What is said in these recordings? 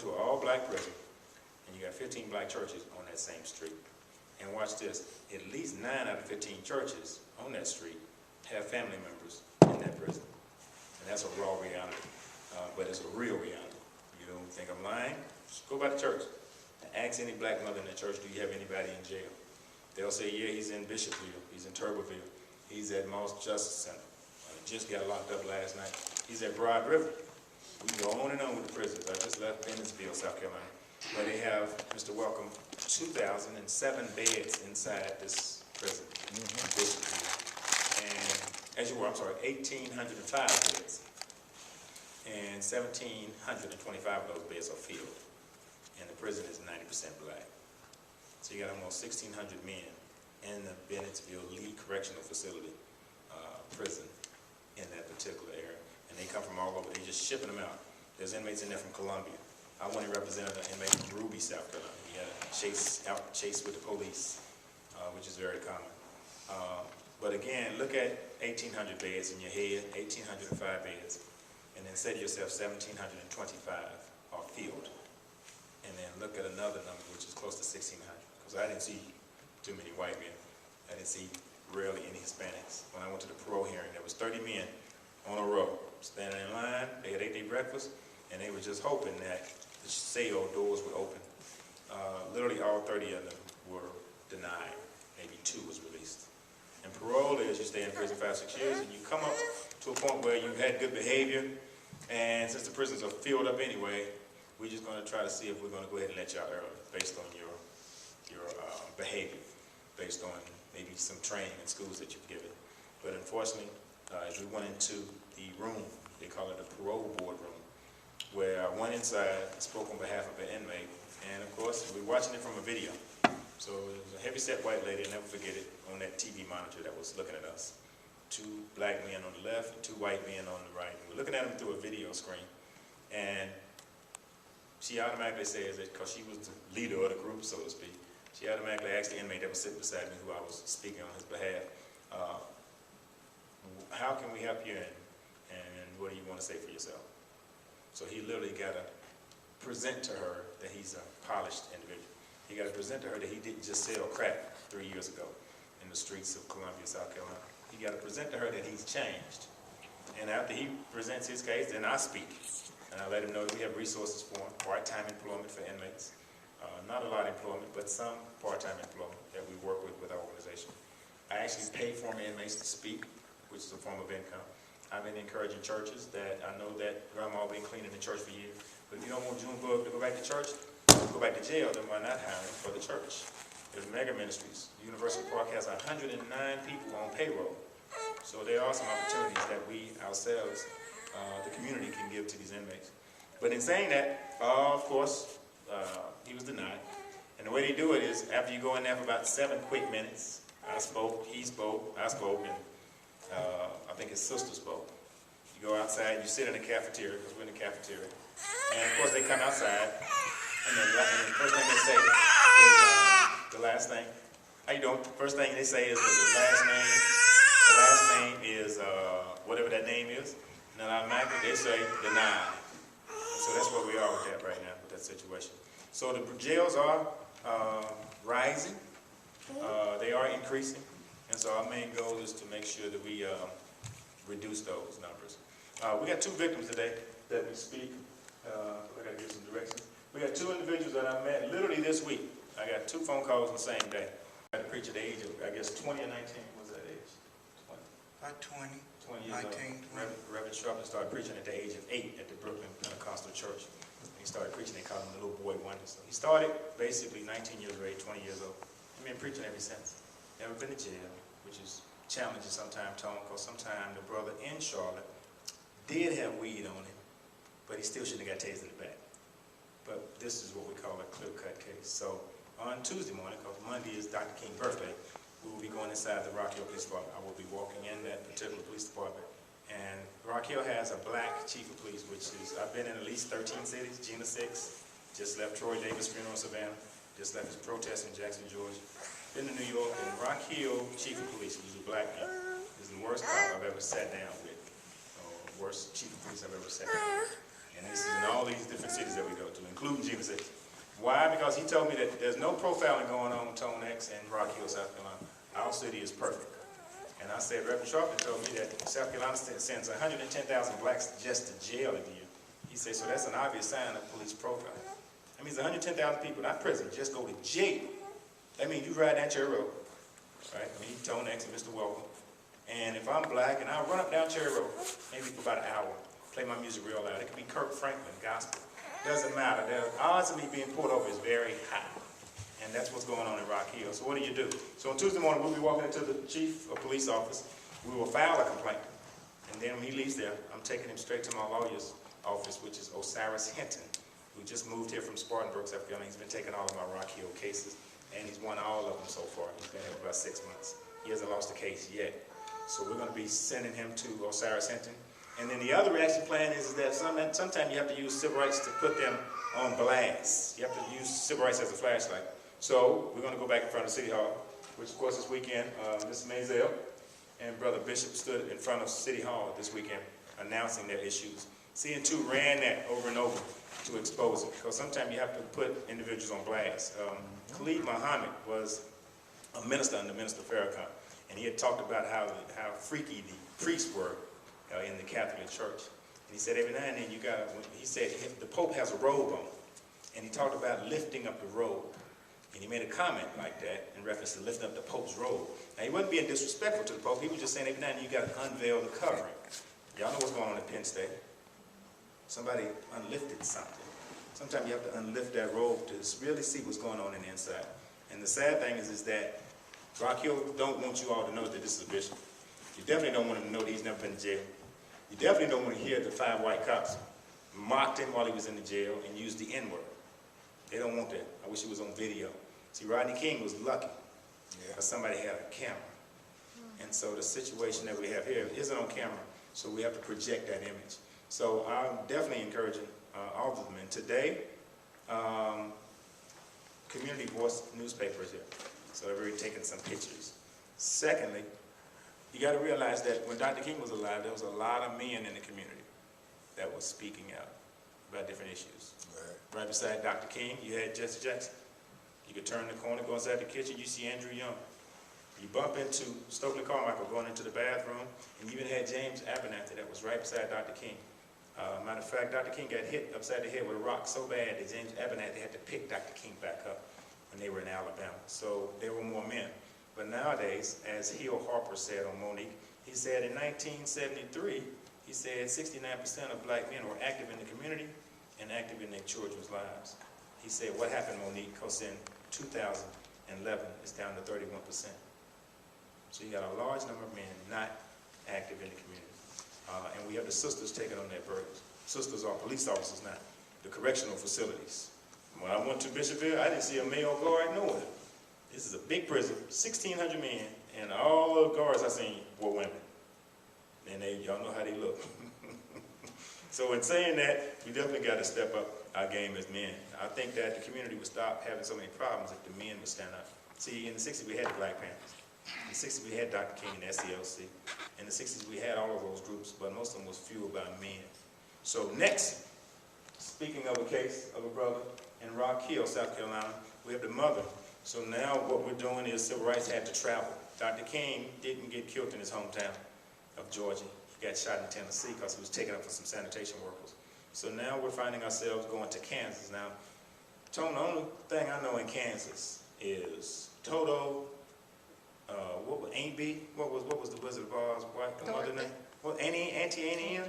into an all-black prison, and you got 15 black churches on that same street. And watch this, at least 9 out of 15 churches on that street have family members in that prison. And that's a raw reality, but it's a real reality. You don't think I'm lying? Just go by the church and ask any black mother in the church, do you have anybody in jail? They'll say, yeah, he's in Bishopville, he's in Tuberville, he's at Moss Justice Center. Just got locked up last night. He's at Broad River. We can go on and on with the prisons. I just left Bennettsville, South Carolina, where they have, Mr. Welcome, 2,007 beds inside this prison. And as you were, I'm sorry, 1,805 beds. And 1,725 of those beds are filled. And the prison is 90% black. So you got almost 1,600 men in the Bennettsville Lee Correctional Facility prison in that particular area. And they come from all over. They're just shipping them out. There's inmates in there from Columbia. I want to represent an inmate from Ruby, South Carolina. He had a chase with the police, which is very common. But again, look at 1,800 beds in your head, 1,805 beds, and then say to yourself 1,725 are filled. And then look at another number, which is close to 1,600, because I didn't see too many white men. I didn't see rarely any Hispanics. When I went to the parole hearing, there was 30 men on a row, standing in line. They had ate their breakfast, and they were just hoping that the cell doors would open. Literally all 30 of them were denied. Maybe 2 was released. And parole is you stay in prison 5-6 years, and you come up to a point where you've had good behavior, and since the prisons are filled up anyway, we're just going to try to see if we're going to go ahead and let you out early based on your behavior, based on maybe some training in schools that you've given. But unfortunately, as we went into the room, they call it the parole board room, where I went inside and spoke on behalf of an inmate, and of course, we're watching it from a video. So it was a heavy-set white lady, I'll never forget it, on that TV monitor that was looking at us. 2 black men on the left and 2 white men on the right. And we're looking at them through a video screen. And she automatically says that, because she was the leader of the group, so to speak, she automatically asked the inmate that was sitting beside me, who I was speaking on his behalf, how can we help you, and what do you want to say for yourself? So he literally got to present to her that he's a polished individual. He got to present to her that he didn't just sell crack 3 years ago in the streets of Columbia, South Carolina. He got to present to her that he's changed. And after he presents his case, then I speak. And I let him know that we have resources for him, part-time employment for inmates. Not a lot of employment, but some part-time employment that we work with our organization. I actually pay former inmates to speak, which is a form of income. I've been encouraging churches that I know that Grandma been cleaning the church for years. But if you don't want Junebug to go back to church, go back to jail, then why not hiring for the church? There's mega ministries. University Park has 109 people on payroll. So there are some opportunities that we ourselves, the community, can give to these inmates. But in saying that, of course, he was denied. And the way they do it is, after you go in there for about 7 quick minutes, I spoke, he spoke, I spoke, and I think his sister spoke. You go outside, you sit in the cafeteria, because we're in the cafeteria. And of course they come outside, and the first thing they say is, the last thing, how you doing? First thing they say is the last name. The last name is whatever that name is. And then automatically they say denied. So that's where we are with that right now, with that situation. So the jails are rising. They are increasing. And so our main goal is to make sure that we reduce those numbers. We got 2 victims today that we speak. I got to give some directions. We got 2 individuals that I met literally this week. I got 2 phone calls on the same day. I had to preach at the age of, I guess, 20 or 19. What was that age? 20. About 20. 20 years 19, old. Reverend Sharpton started preaching at the age of 8 at the Brooklyn Pentecostal Church. He started preaching, they called him the little boy wonder. So he started basically 19 years of age, 20 years old. I've been preaching ever since. Never been to jail, which is challenging sometimes, Tone, because sometimes the brother in Charlotte did have weed on him, but he still shouldn't have got tased in the back. But this is what we call a clear-cut case. So on Tuesday morning, because Monday is Dr. King's birthday, we will be going inside the Rock Hill Police Department. I will be walking in that particular police department. And Rock Hill has a black chief of police, which is, I've been in at least 13 cities, Gina 6, just left Troy Davis funeral in Savannah, just left his protest in Jackson, Georgia. Been to New York, and Rock Hill chief of police, who's a black man, is the worst cop I've ever sat down with, or worst chief of police I've ever sat down with. And this is in all these different cities that we go to, including Gina said. Why? Because he told me that there's no profiling going on in Tone X and Rock Hill, South Carolina. Our city is perfect. And I said, Reverend Sharpton told me that South Carolina sends 110,000 blacks just to jail a year. He said, so that's an obvious sign of police profiling. That means 110,000 people, not prison, just go to jail. That means you ride down Cherry Road, right? Me, Tone X, and Mr. Welcome. And if I'm black, and I'll run up down Cherry Road, maybe for about an hour, play my music real loud. It could be Kirk Franklin, gospel. Doesn't matter. The odds of me being pulled over is very high. And that's what's going on in Rock Hill. So what do? So on Tuesday morning, we'll be walking into the chief of police office. We will file a complaint. And then when he leaves there, I'm taking him straight to my lawyer's office, which is Osiris Hinton, who just moved here from Spartanburg, South Carolina. He's been taking all of my Rock Hill cases, and he's won all of them so far. He's been here for about 6 months. He hasn't lost a case yet. So we're going to be sending him to Osiris Hinton. And then the other reaction plan is that sometimes you have to use civil rights to put them on blast. You have to use civil rights as a flashlight. So we're going to go back in front of City Hall, which of course this weekend, Ms. Maisel and Brother Bishop stood in front of City Hall this weekend announcing their issues. CN2 ran that over and over to expose it, because sometimes you have to put individuals on blast. Khalid Muhammad was a minister under Minister Farrakhan, and he had talked about how freaky the priests were in the Catholic Church. And he said every now and then he said the Pope has a robe on, and he talked about lifting up the robe. And he made a comment like that in reference to lifting up the Pope's robe. Now, he wasn't being disrespectful to the Pope. He was just saying every now and then you got to unveil the covering. Y'all know what's going on at Penn State. Somebody unlifted something. Sometimes you have to unlift that robe to really see what's going on in the inside. And the sad thing is that Rock Hill don't want you all to know that this is a bishop. You definitely don't want him to know that he's never been to jail. You definitely don't want to hear the 5 white cops mocked him while he was in the jail and used the N-word. They don't want that. I wish it was on video. See, Rodney King was lucky because somebody had a camera. And so the situation that we have here isn't on camera, so we have to project that image. So I'm definitely encouraging all of them. And today, Community Voice newspaper is here. So they're really taking some pictures. Secondly, you got to realize that when Dr. King was alive, there was a lot of men in the community that was speaking out about different issues. Right beside Dr. King, you had Jesse Jackson. You could turn the corner, go inside the kitchen, you see Andrew Young. You bump into Stokely Carmichael going into the bathroom, and you even had James Abernathy that was right beside Dr. King. Matter of fact, Dr. King got hit upside the head with a rock so bad that James Abernathy had to pick Dr. King back up when they were in Alabama. So there were more men. But nowadays, as Hill Harper said on Monique, he said in 1973, he said 69% of black men were active in the community and active in their children's lives. He said, what happened, Monique? Because in 2011, it's down to 31%. So you got a large number of men not active in the community. And we have the sisters taking on their burdens. Sisters are police officers now, the correctional facilities. When I went to Bishopville, I didn't see a male guard nowhere. This is a big prison, 1,600 men, and all the guards I seen were women. And y'all know how they look. So in saying that, we definitely got to step up our game as men. I think that the community would stop having so many problems if the men would stand up. See, in the 60s, we had the Black Panthers. In the 60s, we had Dr. King and SCLC. In the 60s, we had all of those groups, but most of them was fueled by men. So next, speaking of a case of a brother in Rock Hill, South Carolina, we have the mother. So now what we're doing is civil rights had to travel. Dr. King didn't get killed in his hometown of Georgia. He got shot in Tennessee because he was taken up for some sanitation workers. So now we're finding ourselves going to Kansas. Now, Tone, the only thing I know in Kansas is Toto, what was Aunt B? What was the Wizard of Oz? What the mother name? What, Auntie Annie?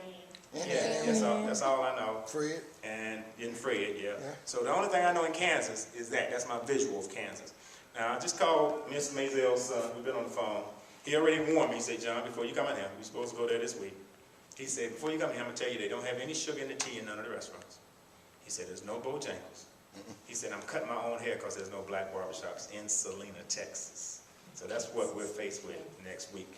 Yeah, that's all I know. Fred. And Fred, yeah. So the only thing I know in Kansas is that. That's my visual of Kansas. Now, I just called Miss Maisel's son. We've been on the phone. He already warned me. He said, John, before you come in here, we're supposed to go there this week. He said, before you come in here, I'm going to tell you they don't have any sugar in the tea in none of the restaurants. He said, there's no Bojangles. He said, I'm cutting my own hair because there's no black barbershops in Salina, Texas. So that's what we're faced with next week.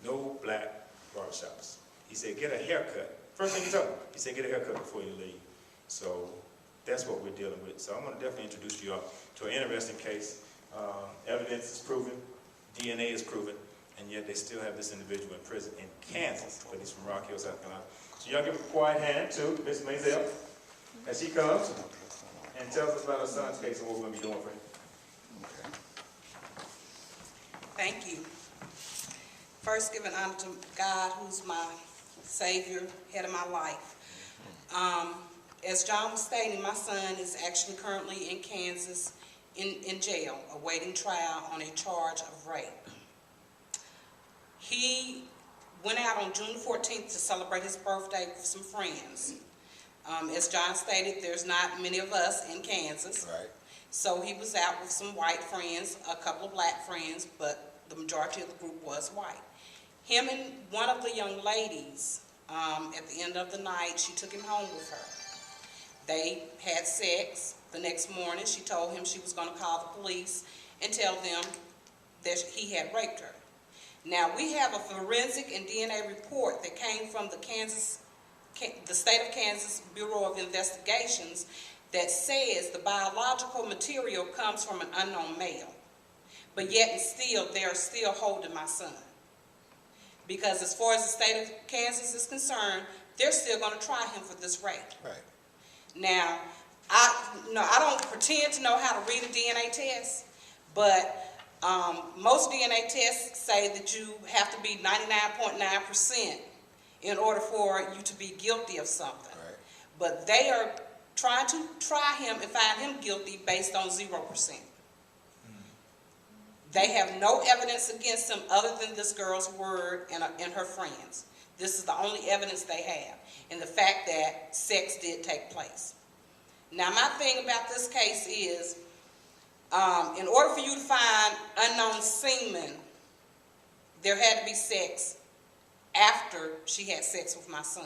No black barbershops. He said, get a haircut. First thing he told me, he said, get a haircut before you leave. So that's what we're dealing with. So I'm going to definitely introduce you all to an interesting case. Evidence is proven, DNA is proven, and yet they still have this individual in prison in Kansas, but he's from Rock Hill, South Carolina. So y'all give a quiet hand to Miss Maisel as she comes. and tells us about her son's case and what we're going to be doing for him. Okay. Thank you. First, giving honor to God, who's my Savior, head of my life. As John was stating, my son is actually currently in Kansas in jail, awaiting trial on a charge of rape. He went out on June 14th to celebrate his birthday with some friends. As John stated, there's not many of us in Kansas. Right. So he was out with some white friends, a couple of black friends, but the majority of the group was white. Him and one of the young ladies, at the end of the night, she took him home with her. They had sex. The next morning, she told him she was going to call the police and tell them that he had raped her. Now, we have a forensic and DNA report that came from the state of Kansas Bureau of Investigations that says the biological material comes from an unknown male. But yet and still, they're still holding my son. Because as far as the state of Kansas is concerned, they're still going to try him for this rape. Right. Now, I don't pretend to know how to read a DNA test, but most DNA tests say that you have to be 99.9% in order for you to be guilty of something. Right. But they are trying to try him and find him guilty based on 0%. They have no evidence against him other than this girl's word and her friends. This is the only evidence they have, and the fact that sex did take place. Now, my thing about this case is, in order for you to find unknown semen, there had to be sex after she had sex with my son.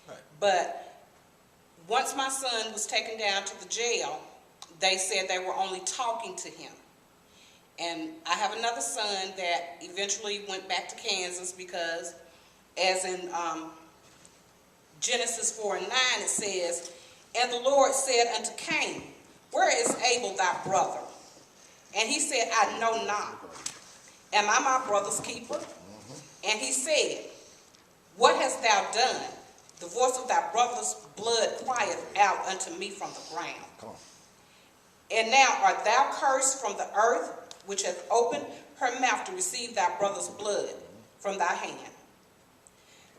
Right. But once my son was taken down to the jail, they said they were only talking to him. And I have another son that eventually went back to Kansas because, as in Genesis 4:9, it says, "And the Lord said unto Cain, Where is Abel thy brother? And he said, I know not. Am I my brother's keeper? And he said, What hast thou done? The voice of thy brother's blood crieth out unto me from the ground. Come on. And now art thou cursed from the earth, which hath opened her mouth to receive thy brother's blood from thy hand."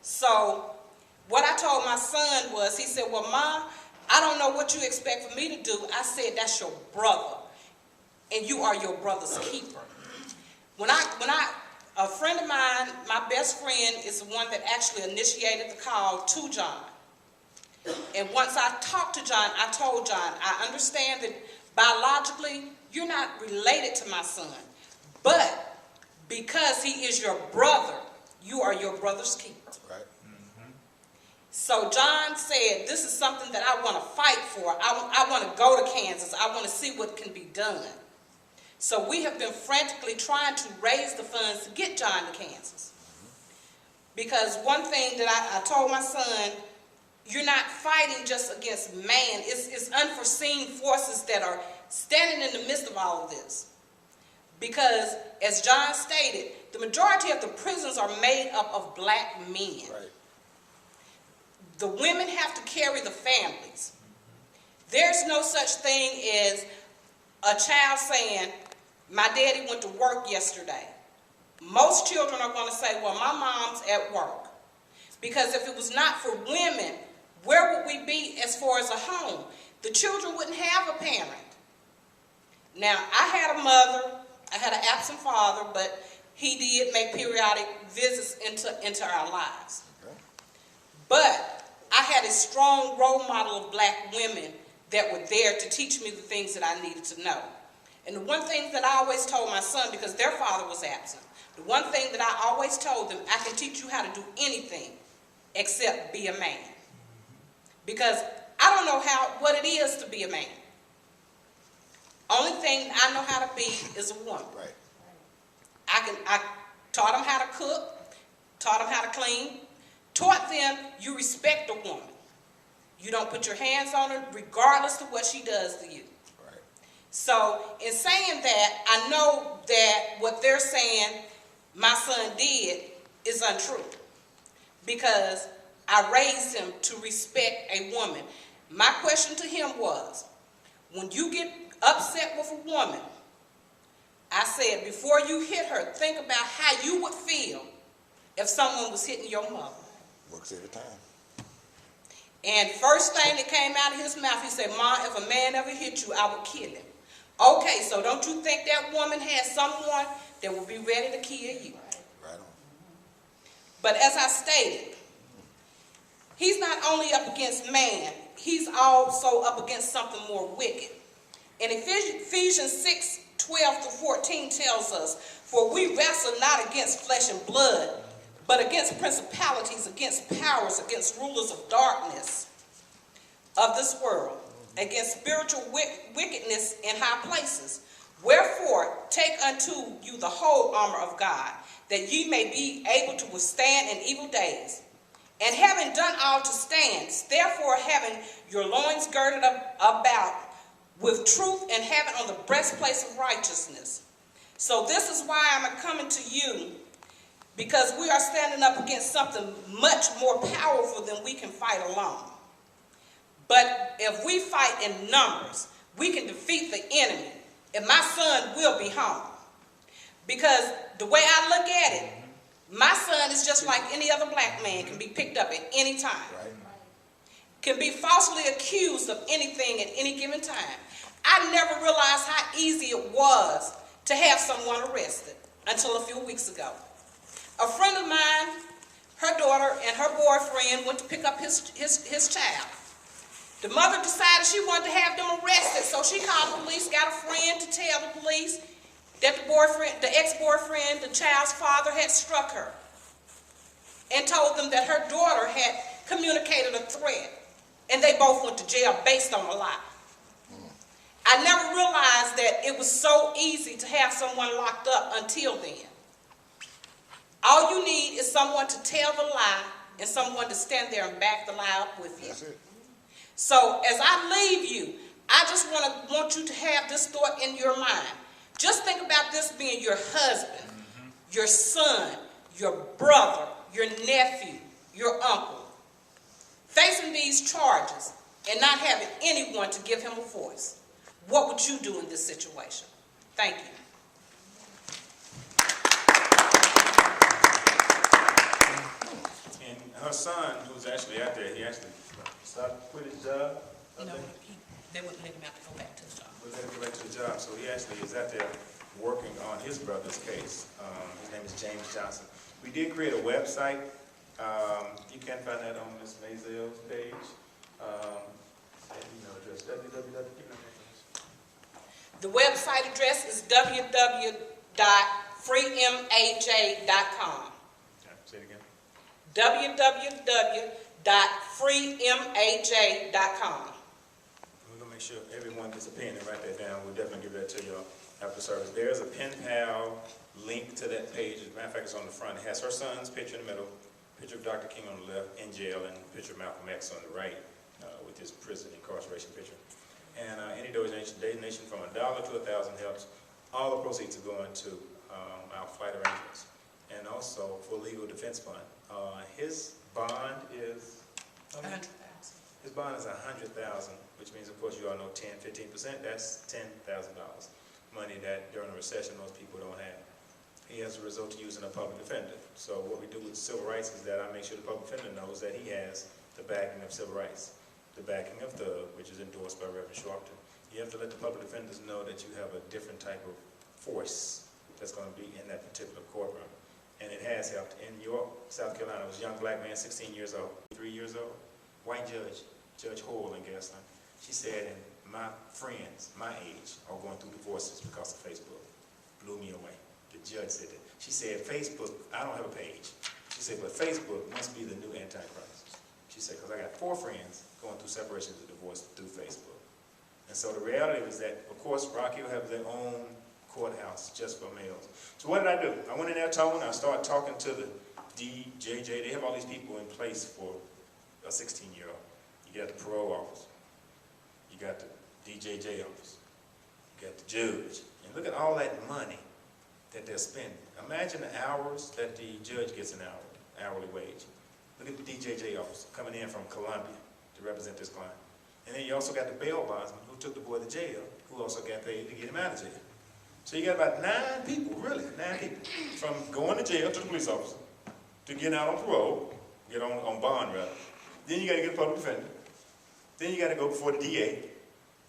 So what I told my son was, he said, "Well, Mom, I don't know what you expect for me to do." I said, "That's your brother, and you are your brother's keeper." A friend of mine, my best friend, is the one that actually initiated the call to John. And once I talked to John, I told John, I understand that biologically you're not related to my son, but because he is your brother, you are your brother's keeper. Right. So John said, this is something that I want to fight for. I want to go to Kansas. I want to see what can be done. So we have been frantically trying to raise the funds to get John to Kansas. Because one thing that I told my son, you're not fighting just against man. It's unforeseen forces that are standing in the midst of all of this. Because, as John stated, the majority of the prisons are made up of black men. Right. The women have to carry the families. There's no such thing as a child saying, "My daddy went to work yesterday." Most children are going to say, "Well, my mom's at work." Because if it was not for women, where would we be as far as a home? The children wouldn't have a parent. Now, I had a mother, I had an absent father, but he did make periodic visits into our lives. Okay. But I had a strong role model of black women that were there to teach me the things that I needed to know. And the one thing that I always told my son, because their father was absent, the one thing that I always told them, I can teach you how to do anything except be a man. Because I don't know what it is to be a man. Only thing I know how to be is a woman. Right. I taught them how to cook, taught them how to clean, taught them you respect a woman. You don't put your hands on her regardless of what she does to you. Right. So in saying that, I know that what they're saying my son did is untrue. Because I raised him to respect a woman. My question to him was, when you get upset with a woman, I said, before you hit her, think about how you would feel if someone was hitting your mother. Works every time. And first thing that came out of his mouth, he said, "Ma, if a man ever hit you, I would kill him." Okay, so don't you think that woman has someone that would be ready to kill you? Right on. But as I stated, he's not only up against man, he's also up against something more wicked. And Ephesians 6:12-14 tells us, "For we wrestle not against flesh and blood, but against principalities, against powers, against rulers of darkness of this world, against spiritual wickedness in high places. Wherefore, take unto you the whole armor of God, that ye may be able to withstand in evil days. And having done all to stand, therefore having your loins girded about with truth, and having on the breastplate of righteousness." So this is why I'm coming to you, because we are standing up against something much more powerful than we can fight alone. But if we fight in numbers, we can defeat the enemy, and my son will be home. Because the way I look at it, my son is just like any other black man, can be picked up at any time. Right. Can be falsely accused of anything at any given time. I never realized how easy it was to have someone arrested until a few weeks ago. A friend of mine, her daughter and her boyfriend went to pick up his child. The mother decided she wanted to have them arrested, so she called the police, got a friend to tell the police that the ex-boyfriend, the child's father, had struck her, and told them that her daughter had communicated a threat, and they both went to jail based on a lie. I never realized that it was so easy to have someone locked up until then. All you need is someone to tell the lie and someone to stand there and back the lie up with you. That's it. So as I leave you, I just want you to have this thought in your mind. Just think about this being your husband, your son, your brother, your nephew, your uncle, facing these charges and not having anyone to give him a voice. What would you do in this situation? Thank you. And her son, who's actually out there, he actually quit his job. They wouldn't let him have to go back to the job. Let him go back to the job. So he actually is out there working on his brother's case. His name is James Johnson. We did create a website. You can find that on Ms. Mazel's page. Email address, The website address is www.freemaj.com. Say it again. www.freemaj.com. We're going to make sure everyone gets a pen and write that down. We'll definitely give that to you after service. There's a pen pal link to that page. As a matter of fact, it's on the front. It has her son's picture in the middle, picture of Dr. King on the left in jail, and picture of Malcolm X on the right with his prison incarceration picture. And any donation from $1 to 1,000 helps. All the proceeds are going to our flight arrangements, and also for legal defense fund. His bond is $100,000. His bond is $100,000, which means, of course, you all know 10–15%. That's $10,000, money that during a recession most people don't have. He has a result to using a public defender. So what we do with civil rights is that I make sure the public defender knows that he has the backing of civil rights, the backing of T.H.U.G, which is endorsed by Reverend Sharpton. You have to let the public defenders know that you have a different type of force that's going to be in that particular courtroom. And it has helped. In York, South Carolina, it was a young black man, 16 years old, 3 years old, white judge, Judge Hall in Gaston. She said, and my friends, my age, are going through divorces because of Facebook. Blew me away. The judge said that. She said, Facebook, I don't have a page. She said, but Facebook must be the new Antichrist. She said, because I got 4 friends going through separations and divorce through Facebook. And so the reality is that, of course, Rock Hill have their own courthouse just for males. So what did I do? I went in there talking. I started talking to the DJJ. They have all these people in place for a 16-year-old. You got the parole office. You got the DJJ office. You got the judge. And look at all that money that they're spending. Imagine the hours that the judge gets an hourly wage. Look at the DJJ office coming in from Columbia to represent this client. And then you also got the bail bondsman who took the boy to jail, who also got paid to get him out of jail. So you got about 9 people, really, 9 people, from going to jail to the police officer, to get out on parole, get on bond rather. Then you got to get a public defender. Then you got to go before the DA,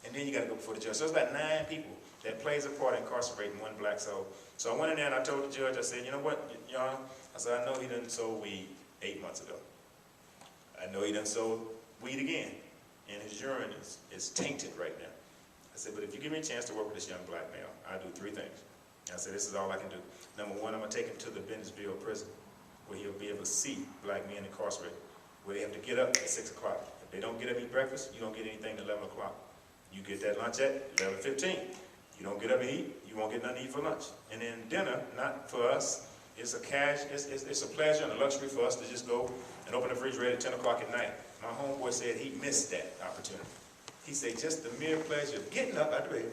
and then you got to go before the judge. So it's about 9 people that plays a part in incarcerating one black soul. So I went in there and I told the judge, I said, you know what, Your Honor? I said, I know he done sold weed 8 months ago. I know he done sold weed again, and his urine is tainted right now. I said, but if you give me a chance to work with this young black male, I'll do 3 things. I said, this is all I can do. Number 1, I'm going to take him to the Bennettsville prison, where he'll be able to see black men incarcerated, where they have to get up at 6 o'clock. If they don't get up and eat breakfast, you don't get anything at 11 o'clock. You get that lunch at 11:15. You don't get up and eat, you won't get nothing to eat for lunch. And then dinner, not for us, it's a pleasure and a luxury for us to just go and open the refrigerator at 10 o'clock at night. My homeboy said he missed that opportunity. He said just the mere pleasure of getting up out of bed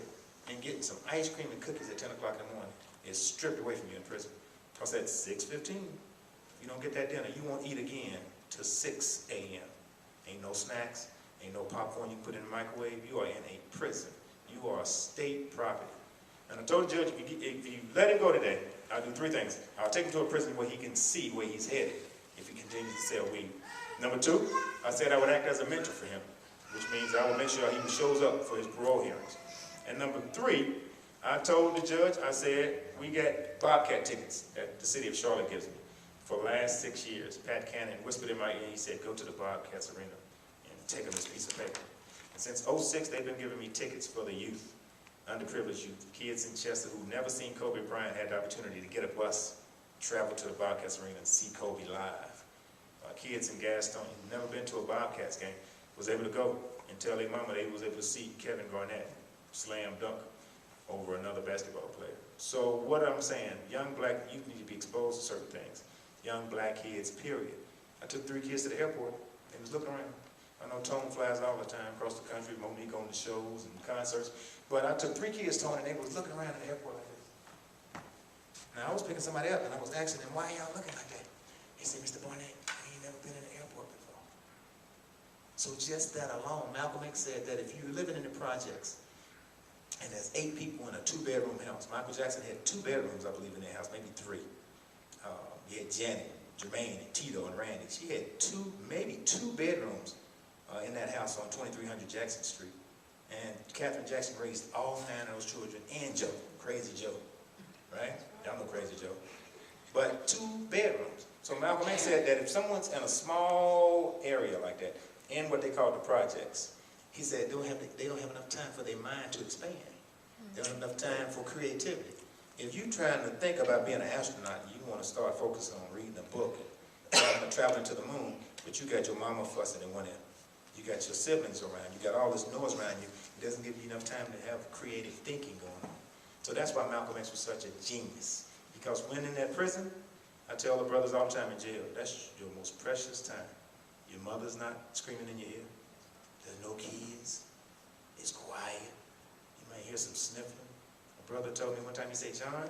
and getting some ice cream and cookies at 10 o'clock in the morning is stripped away from you in prison. Because at 6:15, if you don't get that dinner, you won't eat again till 6 a.m. Ain't no snacks, ain't no popcorn you can put in the microwave. You are in a prison. You are state property. And I told the judge, if you let him go today, I'll do 3 things. I'll take him to a prison where he can see where he's headed if he continues to sell weed. Number 2, I said I would act as a mentor for him, which means I will make sure he shows up for his parole hearings. And number 3, I told the judge, I said, we got Bobcat tickets that the city of Charlotte gives me for the last 6 years. Pat Cannon whispered in my ear, he said, go to the Bobcats arena and take him this piece of paper. And since 2006, they've been giving me tickets for the youth, underprivileged youth, kids in Chester who've never seen Kobe Bryant had the opportunity to get a bus, travel to the Bobcats arena and see Kobe live. Kids in Gaston who've never been to a Bobcats game was able to go and tell their mama they was able to see Kevin Garnett slam dunk over another basketball player. So what I'm saying, young black youth need to be exposed to certain things. Young black kids, period. I took 3 kids to the airport and was looking around. I know Tone flies all the time across the country, Monique on the shows and concerts, but I took 3 kids, Tone, and they was looking around at the airport like this. Now I was picking somebody up and I was asking them, why y'all looking like that? He said, Mr. Barnette, I ain't never been in the airport before. So just that alone, Malcolm X said that if you're living in the projects and there's 8 people in a 2-bedroom house, Michael Jackson had 2 bedrooms, I believe, in their house, maybe 3. He had Janet, Jermaine, and Tito, and Randy. She had maybe 2 bedrooms in that house on 2300 Jackson Street. And Katherine Jackson raised all 9 of those children and Joe, Crazy Joe, right? Y'all know Crazy Joe. But 2 bedrooms. So Malcolm X said that if someone's in a small area like that, in what they call the projects, he said they don't have enough time for their mind to expand. They don't have enough time for creativity. If you're trying to think about being an astronaut, you want to start focusing on reading a book and traveling to the moon, but you got your mama fussing in one end. You got your siblings around. You got all this noise around you. It doesn't give you enough time to have creative thinking going on. So that's why Malcolm X was such a genius. Because when in that prison, I tell the brothers all the time in jail, that's your most precious time. Your mother's not screaming in your ear. There's no kids. It's quiet. You might hear some sniffling. A brother told me one time, he said, John,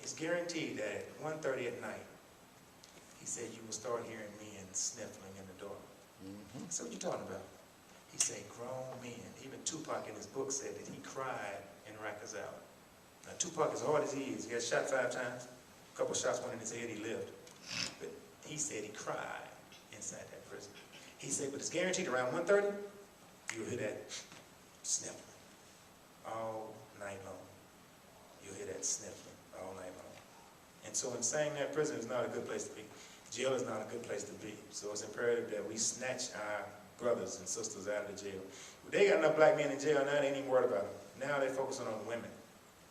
it's guaranteed that at 1:30 at night, he said, you will start hearing men sniffling in the dark. I said, what you talking about? He said, grown men. Even Tupac in his book said that he cried in Rikers Island. Now, Tupac, as hard as he is, he got shot 5 times. A couple shots went in his head, he lived. But he said he cried inside that prison. He said, but it's guaranteed around 1:30, you'll hear that sniffling all night long. You'll hear that sniffling all night long. And so in saying that, prison is not a good place to be. Jail is not a good place to be. So it's imperative that we snatch our brothers and sisters out of the jail. They got enough black men in jail now, they ain't even worried about them. Now they're focusing on women.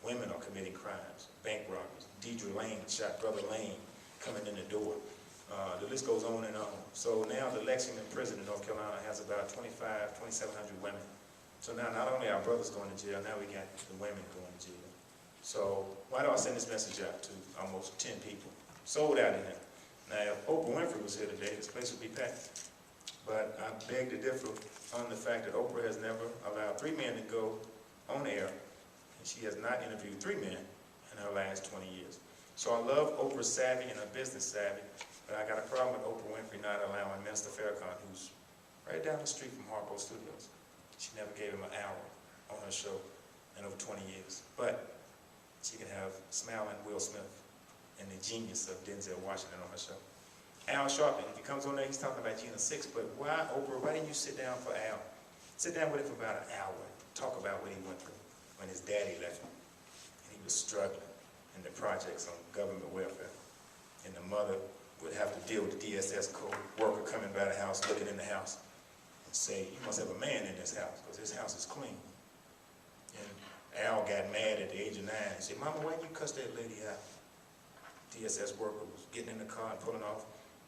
Women are committing crimes, bank robberies. Deidre Lane shot Brother Lane coming in the door. The list goes on and on. So now the Lexington prison in North Carolina has about 2,700 women. So now not only are brothers going to jail, now we got the women going to jail. So why do I send this message out to almost 10 people? Sold out in there. Now if Oprah Winfrey was here today, this place would be packed. But I beg to differ on the fact that Oprah has never allowed 3 men to go on air, and she has not interviewed 3 men in her last 20 years. So I love Oprah's savvy and her business savvy, but I got a problem with Oprah Winfrey not allowing Minister Farrakhan, who's right down the street from Harpo Studios. She never gave him an hour on her show in over 20 years. But she can have smiling Will Smith and the genius of Denzel Washington on her show. Al Sharpton, if he comes on there, he's talking about Gina 6, but why, Oprah, why didn't you sit down for Al? Sit down with him for about an hour, talk about what he went through when his daddy left him. And he was struggling in the projects on government welfare. And the mother would have to deal with the DSS code worker coming by the house, looking in the house, and say, you must have a man in this house, because this house is clean. And Al got mad at the age of 9 and said, Mama, why didn't you cuss that lady out? DSS worker was getting in the car and pulling off.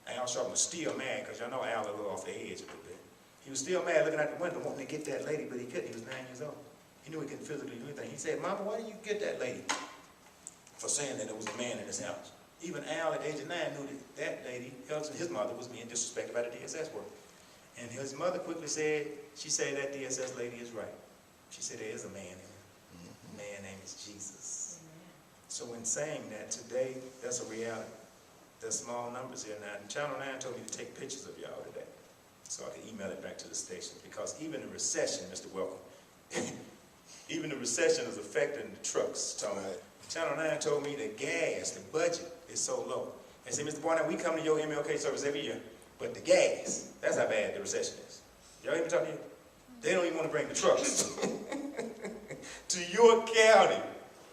Al Sharpton was still mad, because y'all know Al a little off the edge a little bit. He was still mad looking out the window wanting to get that lady, but he couldn't. He was 9 years old. He knew he couldn't physically do anything. He said, Mama, why didn't you get that lady? For saying that there was a man in his house. Even Al at the age of 9 knew that that lady, his mother, was being disrespected by the DSS worker. And his mother quickly said, she said that DSS lady is right. She said there is a man in her. The man's name is Jesus. So in saying that, today, that's a reality. There's small numbers here now. And Channel 9 told me to take pictures of y'all today, so I can email it back to the station. Because even the recession, Mr. Welcome, even the recession is affecting the trucks, Tony. Right. Channel 9 told me the gas, the budget is so low. They said, Mr. Barnette, we come to your MLK service every year, but the gas, that's how bad the recession is. Y'all even talk to you? They don't even want to bring the trucks to your county.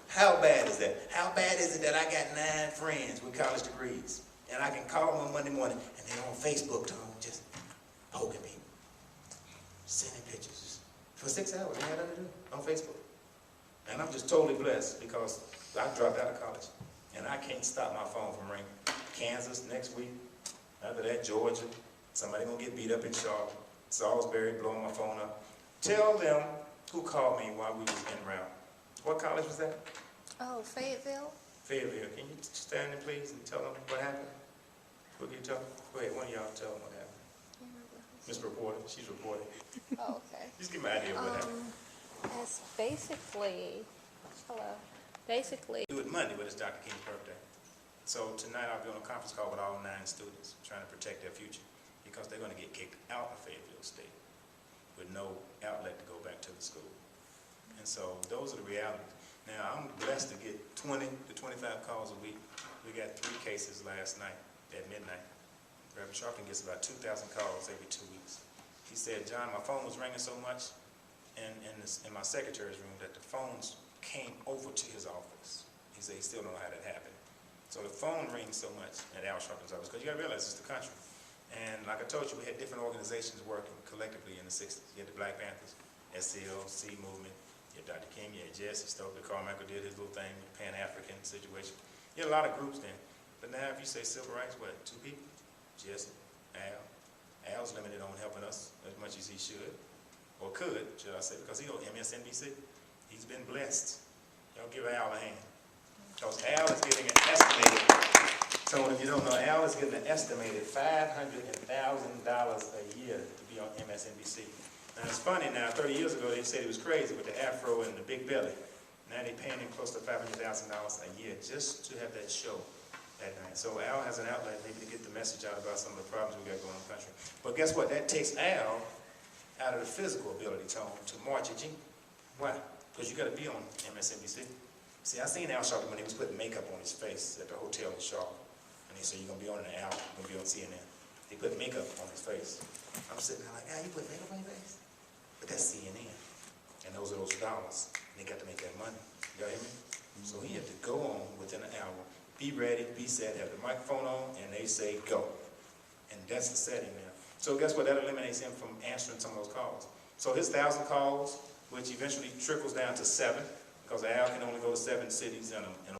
How bad is that? How bad is it that I got 9 friends with college degrees, and I can call them on Monday morning, and they're on Facebook, Tom, just poking people, sending pictures. For 6 hours, they had nothing to do on Facebook. And I'm just totally blessed because I dropped out of college, and I can't stop my phone from ringing. Kansas next week, after that, Georgia, somebody gonna get beat up in Charlotte, Salisbury, blowing my phone up. Tell them who called me while we was en route. What college was that? Oh, Fayetteville? Fayetteville. Can you stand in, please, and tell them what happened? What can you tell them? Go ahead, one of y'all tell them what happened. Miss Reporter, she's reporting. Oh, okay. Just give me an idea of what happened. It's basically, Do it Monday, but it's Dr. King's birthday. So tonight I'll be on a conference call with all 9 students, trying to protect their future, because they're going to get kicked out of Fayetteville State with no outlet to go back to the school. And so those are the realities. Now, I'm blessed to get 20 to 25 calls a week. We got 3 cases last night at midnight. Reverend Sharpton gets about 2,000 calls every 2 weeks. He said, John, my phone was ringing so much in my secretary's room that the phones came over to his office. He said he still don't know how that happened. So the phone rings so much at Al Sharpton's office, because you got to realize it's the country. And like I told you, we had different organizations working collectively in the 60s. You had the Black Panthers, SCLC movement, you had Dr. King, you had Jesse Stokely, Carmichael did his little thing, Pan-African situation. You had a lot of groups then. But now if you say civil rights, what, 2 people? Jesse, Al. Al's limited on helping us as much as he should, or could, should I say, because he's on MSNBC. He's been blessed. Y'all give Al a hand. Because Al is getting an estimated, so if you don't know, Al is getting an estimated $500,000 a year to be on MSNBC. Now it's funny now, 30 years ago they said he was crazy with the afro and the big belly. Now they're paying him close to $500,000 a year just to have that show at night. So Al has an outlet maybe to get the message out about some of the problems we got going on in the country. But guess what? That takes Al out of the physical ability, Tone, to march at you. Why? Because you got to be on MSNBC. See, I seen Al Sharpton when he was putting makeup on his face at the hotel in Charlotte. And he said, you're going to be on an Al, you're going to be on CNN. He put makeup on his face. I'm sitting there like, Al, you put makeup on your face? But that's CNN. And those are those dollars. And they got to make that money. Y'all hear me? So he had to go on within an hour, be ready, be set, have the microphone on, and they say go. And that's the setting now. So guess what? That eliminates him from answering some of those calls. So his 1,000 calls, which eventually trickles down to 7, because Al can only go to 7 cities in a